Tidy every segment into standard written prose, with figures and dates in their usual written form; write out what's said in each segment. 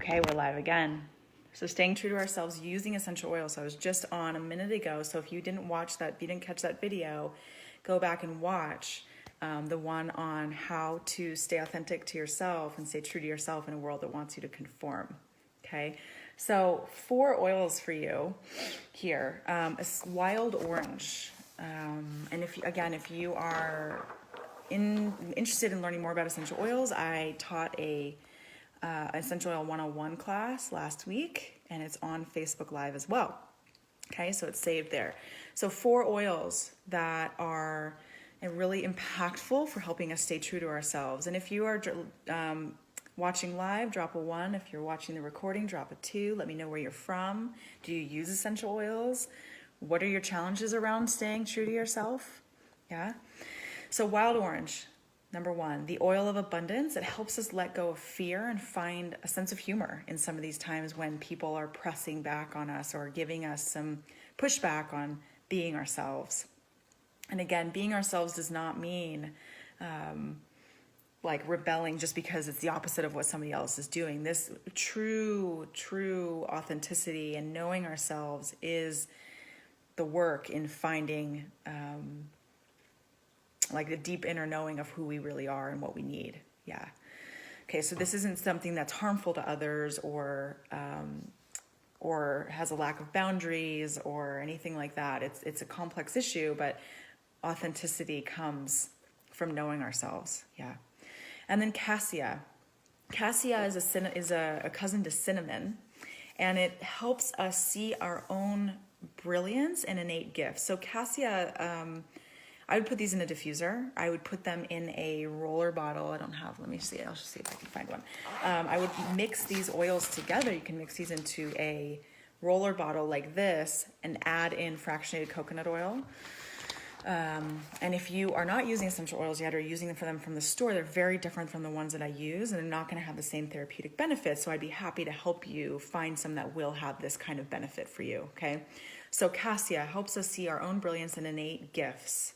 Okay, we're live again. So staying true to ourselves using essential oils. So I was just on a minute ago. So if you didn't watch that, if you didn't catch that video, go back and watch the one on how to stay authentic to yourself and stay true to yourself in a world that wants you to conform. Okay, so 4 oils for you here. Wild orange. And if you are interested in learning more about essential oils, I taught a Essential Oil 101 class last week, and it's on Facebook Live as well. Okay, so it's saved there. So 4 oils that are really impactful for helping us stay true to ourselves. And if you are watching live, drop a 1. If you're watching the recording, drop a 2. Let me know where you're from. Do you use essential oils? What are your challenges around staying true to yourself? Yeah. So wild orange. Number 1, the oil of abundance. It helps us let go of fear and find a sense of humor in some of these times when people are pressing back on us or giving us some pushback on being ourselves. And again, being ourselves does not mean like rebelling just because it's the opposite of what somebody else is doing. This true authenticity and knowing ourselves is the work in finding like the deep inner knowing of who we really are and what we need. Yeah. Okay, so this isn't something that's harmful to others or has a lack of boundaries or anything like that. It's a complex issue, but authenticity comes from knowing ourselves. Yeah. And then cassia. Cassia is a cousin to cinnamon, and it helps us see our own brilliance and innate gifts. So cassia, I would put these in a diffuser. I would put them in a roller bottle. I don't have, let me see. I'll just see if I can find one. I would mix these oils together. You can mix these into a roller bottle like this and add in fractionated coconut oil. And if you are not using essential oils yet or using them from the store, they're very different from the ones that I use, and they're not going to have the same therapeutic benefits. So I'd be happy to help you find some that will have this kind of benefit for you. Okay. So cassia helps us see our own brilliance and innate gifts.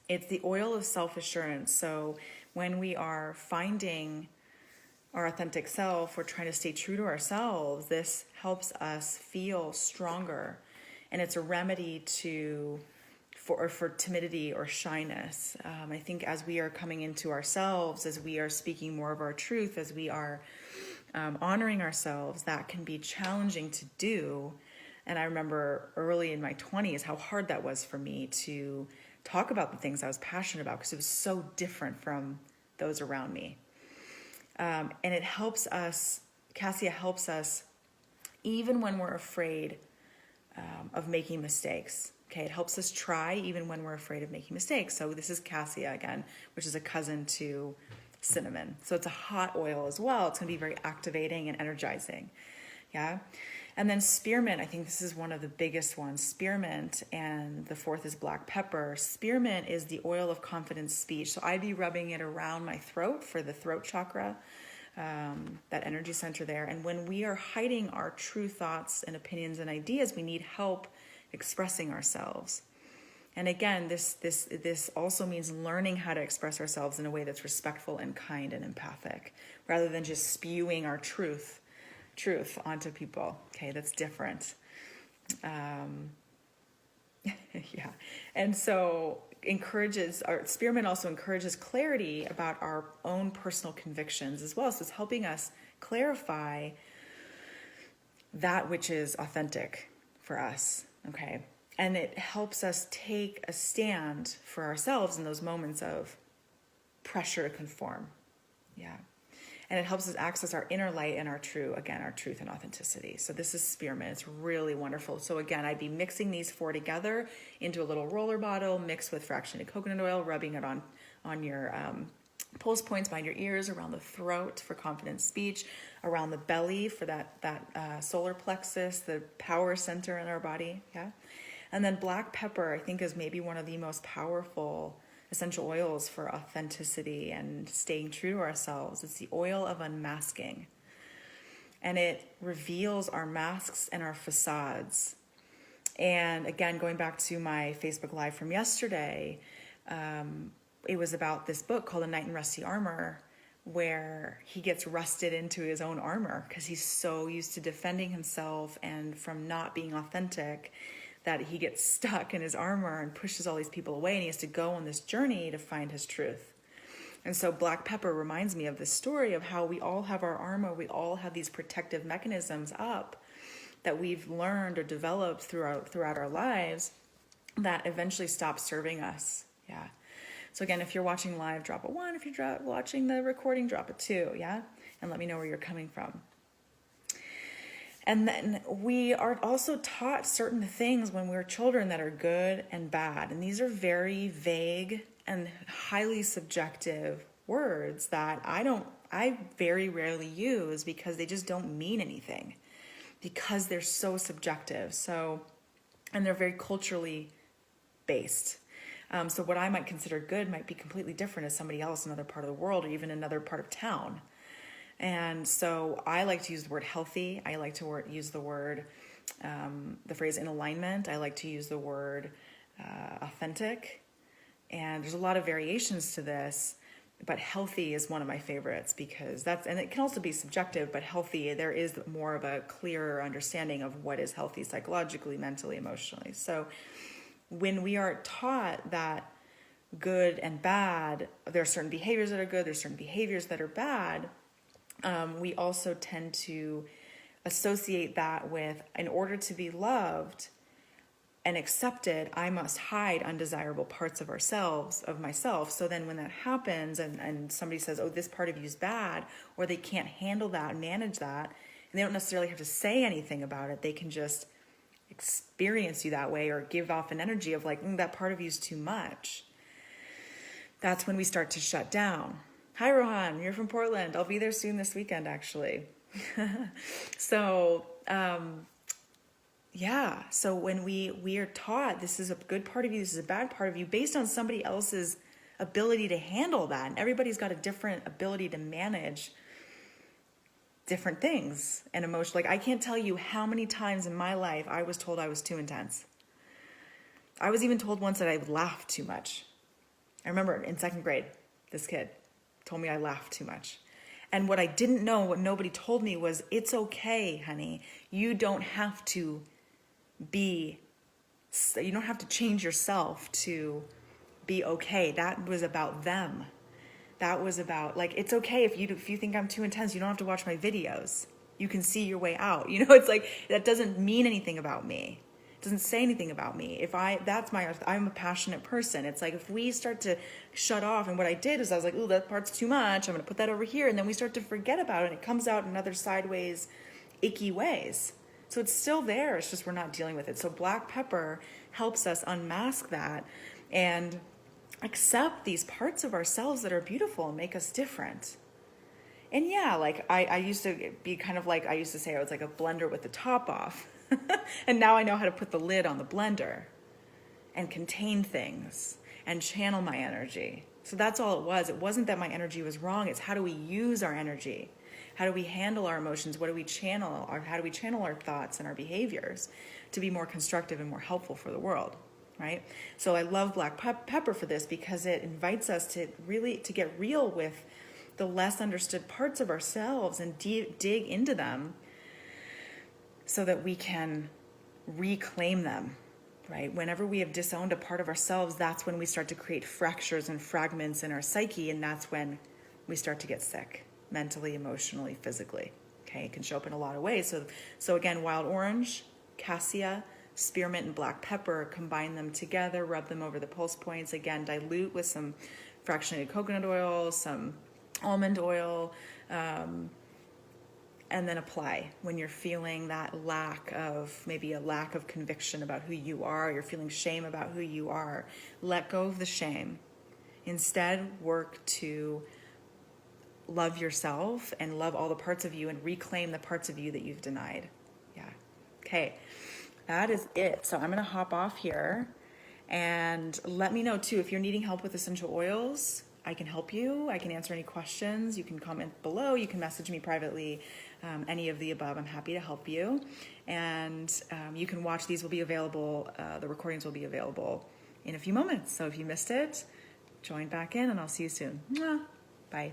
It's the oil of self-assurance. So when we are finding our authentic self, we're trying to stay true to ourselves, this helps us feel stronger. And it's a remedy for timidity or shyness. I think as we are coming into ourselves, as we are speaking more of our truth, as we are honoring ourselves, that can be challenging to do. And I remember early in my 20s how hard that was for me to talk about the things I was passionate about because it was so different from those around me. And it helps us, cassia helps us even when we're afraid of making mistakes. Okay, it helps us try even when we're afraid of making mistakes. So this is cassia again, which is a cousin to cinnamon. So it's a hot oil as well. It's going to be very activating and energizing. Yeah. And then spearmint, I think this is one of the biggest ones. Spearmint, and the 4th is black pepper. Spearmint is the oil of confident speech. So I'd be rubbing it around my throat for the throat chakra, that energy center there. And when we are hiding our true thoughts and opinions and ideas, we need help expressing ourselves. And again, this also means learning how to express ourselves in a way that's respectful and kind and empathic, rather than just spewing our truth onto people. Okay, that's different. Yeah. And so spearmint also encourages clarity about our own personal convictions as well. So it's helping us clarify that which is authentic for us. Okay. And it helps us take a stand for ourselves in those moments of pressure to conform. Yeah. And it helps us access our inner light and our truth and authenticity. So this is spearmint. It's really wonderful. So again, I'd be mixing these 4 together into a little roller bottle, mixed with fractionated coconut oil, rubbing it on your pulse points behind your ears, around the throat for confident speech, around the belly for that solar plexus, the power center in our body. Yeah. And then black pepper, I think, is maybe one of the most powerful essential oils for authenticity and staying true to ourselves. It's the oil of unmasking. And it reveals our masks and our facades. And again, going back to my Facebook Live from yesterday, it was about this book called A Knight in Rusty Armor, where he gets rusted into his own armor because he's so used to defending himself and from not being authentic that he gets stuck in his armor and pushes all these people away, and he has to go on this journey to find his truth. And so black pepper reminds me of this story of how we all have our armor, we all have these protective mechanisms up that we've learned or developed throughout our lives that eventually stop serving us. Yeah. So again, if you're watching live, drop a 1. If you're watching the recording, drop a 2. Yeah. And let me know where you're coming from. And then we are also taught certain things when we're children that are good and bad. And these are very vague and highly subjective words that I very rarely use because they just don't mean anything, because they're so subjective. So, and they're very culturally based. So what I might consider good might be completely different as somebody else in another part of the world or even another part of town. And so I like to use the word healthy. I like to use the word, the phrase in alignment. I like to use the word authentic. And there's a lot of variations to this, but healthy is one of my favorites because and it can also be subjective, but healthy, there is more of a clearer understanding of what is healthy psychologically, mentally, emotionally. So when we are taught that good and bad, there are certain behaviors that are good, there's certain behaviors that are bad, we also tend to associate that with, in order to be loved and accepted, I must hide undesirable parts of myself. So then when that happens and somebody says, oh, this part of you is bad, or they can't handle that and manage that, and they don't necessarily have to say anything about it, they can just experience you that way or give off an energy of like, that part of you is too much. That's when we start to shut down. Hi, Rohan, you're from Portland. I'll be there soon this weekend, actually. So, yeah. So when we are taught this is a good part of you, this is a bad part of you, based on somebody else's ability to handle that. And everybody's got a different ability to manage different things and emotion. Like, I can't tell you how many times in my life I was told I was too intense. I was even told once that I laughed too much. I remember in 2nd grade, this kid told me I laughed too much. And what I didn't know, what nobody told me was, it's okay, honey. You don't have to change yourself to be okay. That was about them. That was about, like, it's okay if you think I'm too intense, you don't have to watch my videos. You can see your way out. It's like, that doesn't mean anything about me. It doesn't say anything about me. I'm a passionate person. It's like, if we start to shut off, and what I did is I was like, ooh, that part's too much. I'm going to put that over here. And then we start to forget about it, and it comes out in other sideways, icky ways. So it's still there. It's just we're not dealing with it. So black pepper helps us unmask that and accept these parts of ourselves that are beautiful and make us different. And yeah, like I used to be kind of like, I used to say I was like a blender with the top off. And now I know how to put the lid on the blender and contain things and channel my energy. So that's all it was. It wasn't that my energy was wrong. It's how do we use our energy? How do we handle our emotions? What do we channel? Or how do we channel our thoughts and our behaviors to be more constructive and more helpful for the world? Right? So I love black pepper for this because it invites us to get real with the less understood parts of ourselves and dig into them so that we can reclaim them, right? Whenever we have disowned a part of ourselves, that's when we start to create fractures and fragments in our psyche, and that's when we start to get sick, mentally, emotionally, physically. Okay, it can show up in a lot of ways. So again, wild orange, cassia, spearmint, and black pepper, combine them together, rub them over the pulse points. Again, dilute with some fractionated coconut oil, some almond oil, and then apply when you're feeling that maybe a lack of conviction about who you are. You're feeling shame about who you are. Let go of the shame. Instead, work to love yourself and love all the parts of you and reclaim the parts of you that you've denied. Yeah. Okay. That is it. So I'm going to hop off here, and let me know too if you're needing help with essential oils. I can help you. I can answer any questions. You can comment below. You can message me privately. Any of the above. I'm happy to help you. And you can watch. These will be available. The recordings will be available in a few moments. So if you missed it, join back in, and I'll see you soon. Mwah. Bye.